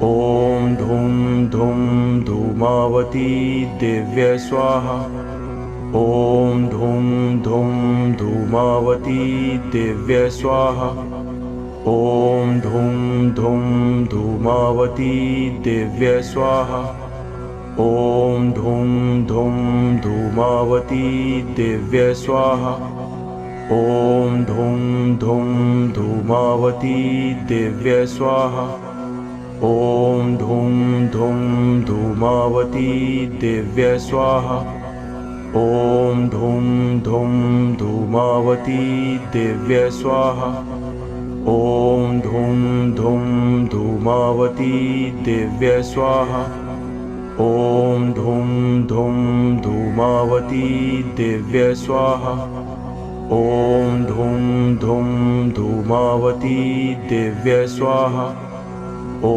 ॐ धूं धूं धूमावती दिव्य स्वाहा। ॐ धूं धूं धूमावती दिव्य स्वाहा। ॐ धूं धूं धूमावती दिव्य स्वाहा। ॐ धूं धूं धूमावती दिव्य स्वाहा। ॐ धूं धूं धूमावती दिव्य स्वाहा। ॐ धूं धूं धूमावती दिव्य स्वाहा। ॐ धूं धूं धूमावती दिव्य स्वाहा। ॐ धूं धूं धूमावती दिव्य स्वाहा। ॐ धूं धूं धूमावती दिव्य स्वाहा। ॐ धूं धूं धूमावती दिव्य स्वाहा।